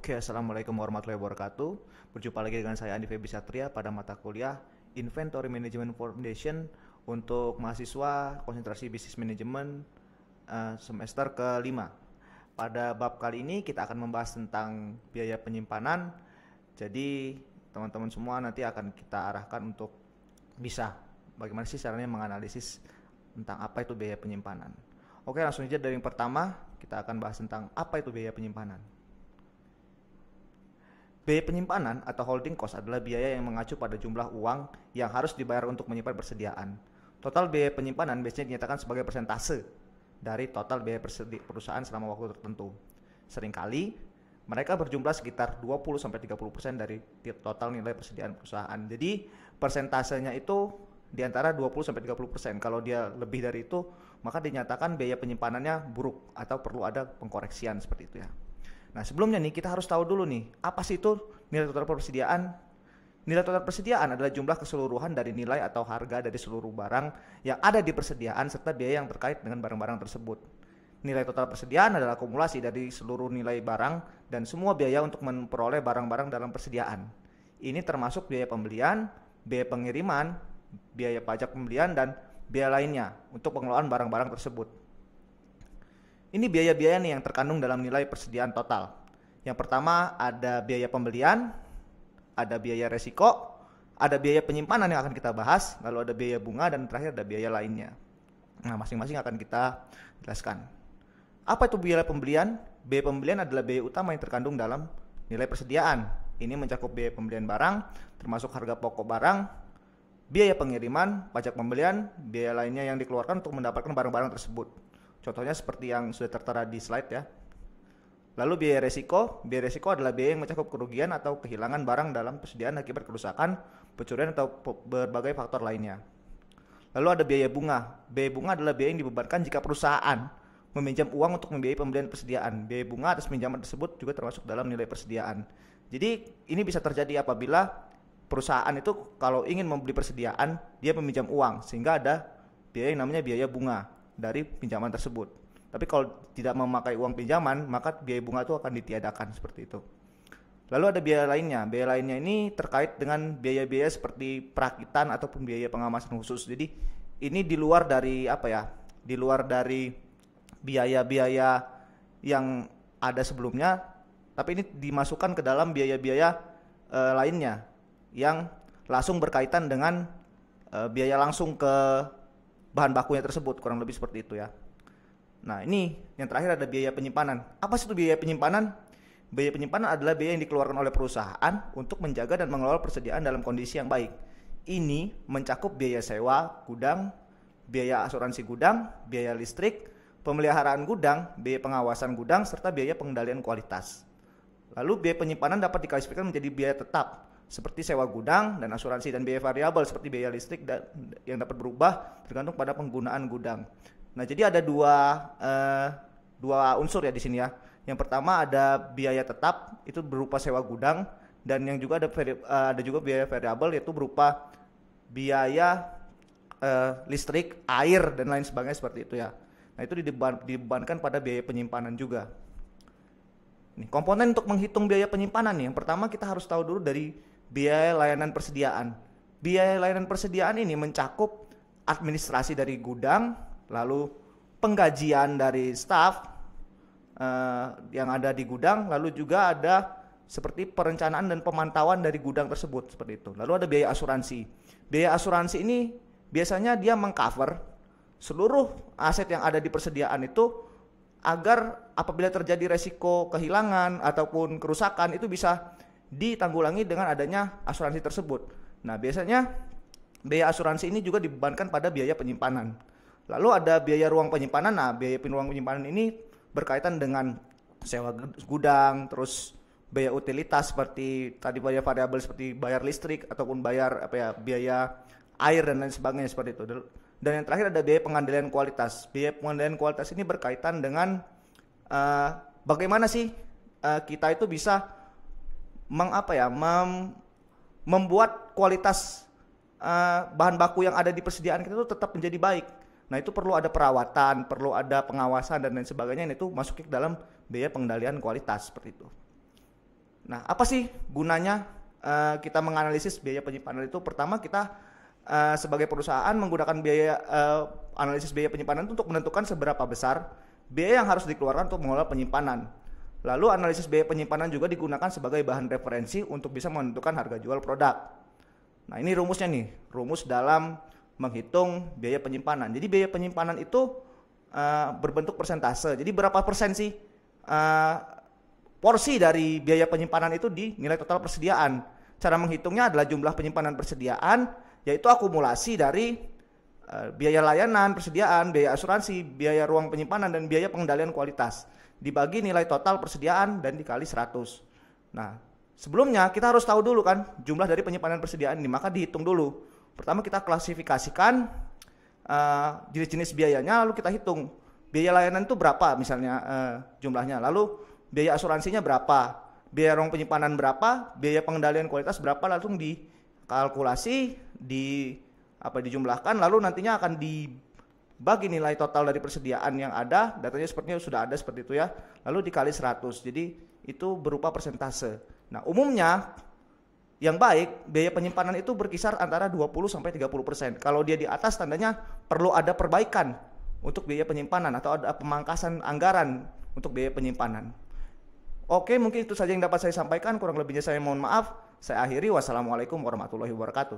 Oke, assalamualaikum warahmatullahi wabarakatuh. Berjumpa lagi dengan saya Andi Febi Satria pada mata kuliah Inventory Management Foundation untuk mahasiswa konsentrasi bisnis manajemen semester kelima. Pada bab kali ini kita akan membahas tentang biaya penyimpanan. Jadi teman-teman semua nanti akan kita arahkan untuk bisa bagaimana sih caranya menganalisis tentang apa itu biaya penyimpanan. Oke, langsung aja dari yang pertama kita akan bahas tentang apa itu biaya penyimpanan. Biaya penyimpanan atau holding cost adalah biaya yang mengacu pada jumlah uang yang harus dibayar untuk menyimpan persediaan. Total biaya penyimpanan biasanya dinyatakan sebagai persentase dari total biaya perusahaan selama waktu tertentu. Seringkali mereka berjumlah sekitar 20-30% dari total nilai persediaan perusahaan. Jadi persentasenya itu di antara 20-30%. Kalau dia lebih dari itu, maka dinyatakan biaya penyimpanannya buruk atau perlu ada pengkoreksian seperti itu ya. Nah, sebelumnya nih kita harus tahu dulu nih, apa sih itu nilai total persediaan? Nilai total persediaan adalah jumlah keseluruhan dari nilai atau harga dari seluruh barang yang ada di persediaan serta biaya yang terkait dengan barang-barang tersebut. Nilai total persediaan adalah akumulasi dari seluruh nilai barang dan semua biaya untuk memperoleh barang-barang dalam persediaan. Ini termasuk biaya pembelian, biaya pengiriman, biaya pajak pembelian, dan biaya lainnya untuk pengelolaan barang-barang tersebut. Ini biaya-biaya nih yang terkandung dalam nilai persediaan total. Yang pertama ada biaya pembelian, ada biaya resiko, ada biaya penyimpanan yang akan kita bahas, lalu ada biaya bunga, dan terakhir ada biaya lainnya. Nah, masing-masing akan kita jelaskan. Apa itu biaya pembelian? Biaya pembelian adalah biaya utama yang terkandung dalam nilai persediaan. Ini mencakup biaya pembelian barang, termasuk harga pokok barang, biaya pengiriman, pajak pembelian, biaya lainnya yang dikeluarkan untuk mendapatkan barang-barang tersebut. Contohnya seperti yang sudah tertera di slide ya. Lalu biaya resiko adalah biaya yang mencakup kerugian atau kehilangan barang dalam persediaan akibat kerusakan, pencurian, atau berbagai faktor lainnya. Lalu ada biaya bunga. Biaya bunga adalah biaya yang dibebankan jika perusahaan meminjam uang untuk membiayai pembelian persediaan. Biaya bunga atas pinjaman tersebut juga termasuk dalam nilai persediaan. Jadi ini bisa terjadi apabila perusahaan itu kalau ingin membeli persediaan, dia meminjam uang, sehingga ada biaya yang namanya biaya bunga dari pinjaman tersebut. Tapi kalau tidak memakai uang pinjaman, maka biaya bunga itu akan ditiadakan seperti itu. Lalu ada biaya lainnya. Biaya lainnya ini terkait dengan biaya-biaya seperti perakitan ataupun biaya pengawasan khusus. Jadi ini di luar dari apa ya? Di luar dari biaya-biaya yang ada sebelumnya, tapi ini dimasukkan ke dalam biaya-biaya lainnya yang langsung berkaitan dengan biaya langsung ke bahan bakunya tersebut, kurang lebih seperti itu ya. Nah, ini yang terakhir ada biaya penyimpanan. Apa sih itu biaya penyimpanan? Biaya penyimpanan adalah biaya yang dikeluarkan oleh perusahaan untuk menjaga dan mengelola persediaan dalam kondisi yang baik. Ini mencakup biaya sewa gudang, biaya asuransi gudang, biaya listrik, pemeliharaan gudang, biaya pengawasan gudang, serta biaya pengendalian kualitas. Lalu biaya penyimpanan dapat diklasifikasikan menjadi biaya tetap seperti sewa gudang dan asuransi, dan biaya variabel seperti biaya listrik yang dapat berubah tergantung pada penggunaan gudang. Nah, jadi ada dua unsur ya di sini ya. Yang pertama ada biaya tetap, itu berupa sewa gudang, dan yang juga ada juga biaya variabel, yaitu berupa biaya listrik, air, dan lain sebagainya seperti itu ya. Nah, itu dibebankan pada biaya penyimpanan juga. Nih, komponen untuk menghitung biaya penyimpanan nih. Yang pertama kita harus tahu dulu dari biaya layanan persediaan. Biaya layanan persediaan ini mencakup administrasi dari gudang, lalu penggajian dari staf yang ada di gudang, lalu juga ada seperti perencanaan dan pemantauan dari gudang tersebut seperti itu. Lalu ada biaya asuransi. Biaya asuransi ini biasanya dia mengcover seluruh aset yang ada di persediaan itu agar apabila terjadi resiko kehilangan ataupun kerusakan itu bisa ditanggulangi dengan adanya asuransi tersebut. Nah, biasanya biaya asuransi ini juga dibebankan pada biaya penyimpanan. Lalu ada biaya ruang penyimpanan. Nah, biaya ruang penyimpanan ini berkaitan dengan sewa gudang, terus biaya utilitas seperti tadi biaya variabel seperti bayar listrik ataupun bayar biaya air dan lain sebagainya seperti itu. Dan yang terakhir ada biaya pengandalian kualitas. Biaya pengandalian kualitas ini berkaitan dengan bagaimana sih kita itu bisa membuat kualitas bahan baku yang ada di persediaan kita itu tetap menjadi baik. Nah, itu perlu ada perawatan, perlu ada pengawasan dan lain sebagainya, dan itu masuk ke dalam biaya pengendalian kualitas seperti itu. Nah, apa sih gunanya kita menganalisis biaya penyimpanan itu? Pertama, kita sebagai perusahaan menggunakan biaya analisis biaya penyimpanan itu untuk menentukan seberapa besar biaya yang harus dikeluarkan untuk mengelola penyimpanan. Lalu analisis biaya penyimpanan juga digunakan sebagai bahan referensi untuk bisa menentukan harga jual produk. Nah, ini rumusnya nih, rumus dalam menghitung biaya penyimpanan. Jadi biaya penyimpanan itu berbentuk persentase. Jadi berapa persen sih porsi dari biaya penyimpanan itu di nilai total persediaan. Cara menghitungnya adalah jumlah penyimpanan persediaan, yaitu akumulasi dari biaya layanan persediaan, biaya asuransi, biaya ruang penyimpanan, dan biaya pengendalian kualitas. Dibagi nilai total persediaan dan dikali 100. Nah, sebelumnya kita harus tahu dulu kan jumlah dari penyimpanan persediaan ini, maka dihitung dulu. Pertama kita klasifikasikan jenis-jenis biayanya, lalu kita hitung biaya layanan itu berapa misalnya jumlahnya, lalu biaya asuransinya berapa, biaya ruang penyimpanan berapa, biaya pengendalian kualitas berapa, langsung dikalkulasi, dijumlahkan, lalu nantinya akan dibagi nilai total dari persediaan yang ada, datanya sepertinya sudah ada seperti itu ya, lalu dikali 100, jadi itu berupa persentase. Nah, umumnya yang baik biaya penyimpanan itu berkisar antara 20-30%. Kalau dia di atas, tandanya perlu ada perbaikan untuk biaya penyimpanan atau ada pemangkasan anggaran untuk biaya penyimpanan. Oke, mungkin itu saja yang dapat saya sampaikan. Kurang lebihnya saya mohon maaf. Saya akhiri. Wassalamualaikum warahmatullahi wabarakatuh.